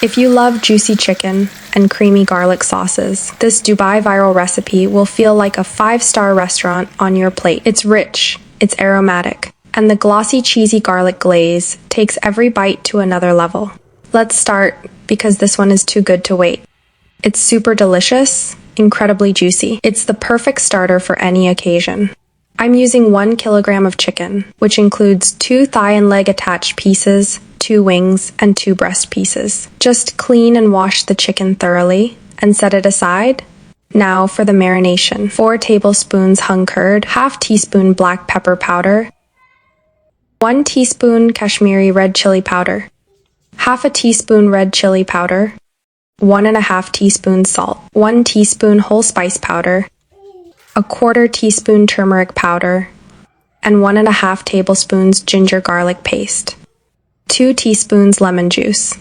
If you love juicy chicken and creamy garlic sauces, this Dubai viral recipe will feel like a 5-star restaurant on your plate. It's rich, it's aromatic, and the glossy cheesy garlic glaze takes every bite to another level. Let's start, because this one is too good to wait. It's super delicious, incredibly juicy. It's the perfect starter for any occasion. I'm using 1 kilogram of chicken, which includes 2 thigh and leg attached pieces, 2 wings, and 2 breast pieces. Just clean and wash the chicken thoroughly and set it aside. Now for the marination. 4 tablespoons hung curd, ½ teaspoon black pepper powder, 1 teaspoon Kashmiri red chili powder, ½ teaspoon red chili powder, 1½ teaspoon salt, 1 teaspoon whole spice powder, 1/4 teaspoon turmeric powder, and 1½ tablespoons ginger garlic paste, 2 teaspoons lemon juice.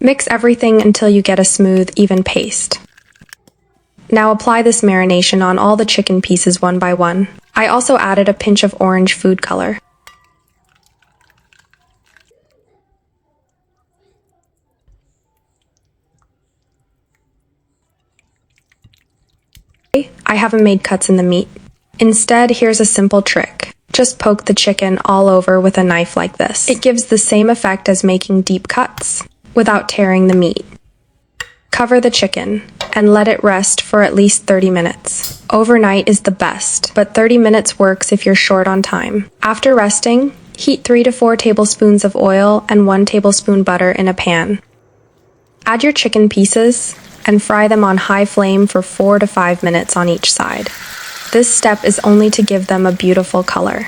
Mix everything until you get a smooth, even paste. Now apply this marination on all the chicken pieces one by one. I also added a pinch of orange food color. I haven't made cuts in the meat. Instead, here's a simple trick. Just poke the chicken all over with a knife like this. It gives the same effect as making deep cuts, without tearing the meat. Cover the chicken, and let it rest for at least 30 minutes. Overnight is the best, but 30 minutes works if you're short on time. After resting, heat 3 to 4 tablespoons of oil and 1 tablespoon butter in a pan. Add your chicken pieces, and fry them on high flame for 4 to 5 minutes on each side. This step is only to give them a beautiful color.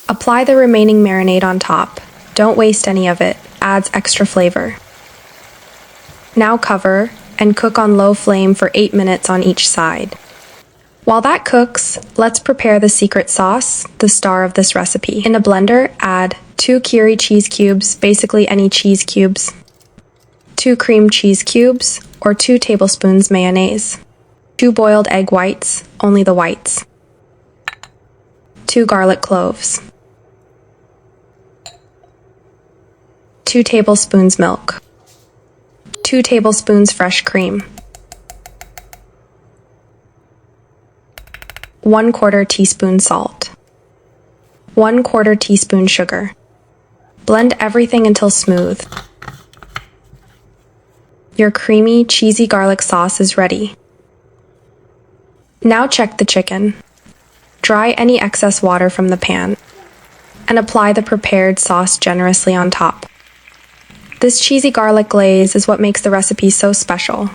Apply the remaining marinade on top. Don't waste any of it, adds extra flavor. Now cover and cook on low flame for 8 minutes on each side. While that cooks, let's prepare the secret sauce, the star of this recipe. In a blender, add 2 Kiri cheese cubes, basically any cheese cubes, 2 cream cheese cubes, or 2 tablespoons mayonnaise, 2 boiled egg whites, only the whites, 2 garlic cloves, 2 tablespoons milk, 2 tablespoons fresh cream, 1/4 teaspoon salt, 1/4 teaspoon sugar. Blend everything until smooth. Your creamy, cheesy garlic sauce is ready. Now check the chicken. Dry any excess water from the pan, and apply the prepared sauce generously on top. This cheesy garlic glaze is what makes the recipe so special.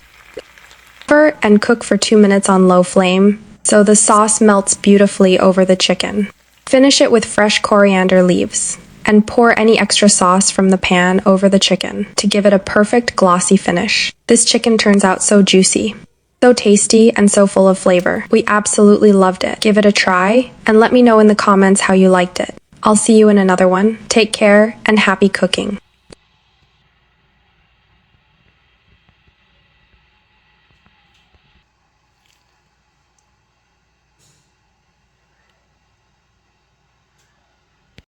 Cover and cook for 2 minutes on low flame, so the sauce melts beautifully over the chicken. Finish it with fresh coriander leaves, and pour any extra sauce from the pan over the chicken to give it a perfect glossy finish. This chicken turns out so juicy, so tasty, and so full of flavor. We absolutely loved it. Give it a try, and let me know in the comments how you liked it. I'll see you in another one. Take care, and happy cooking.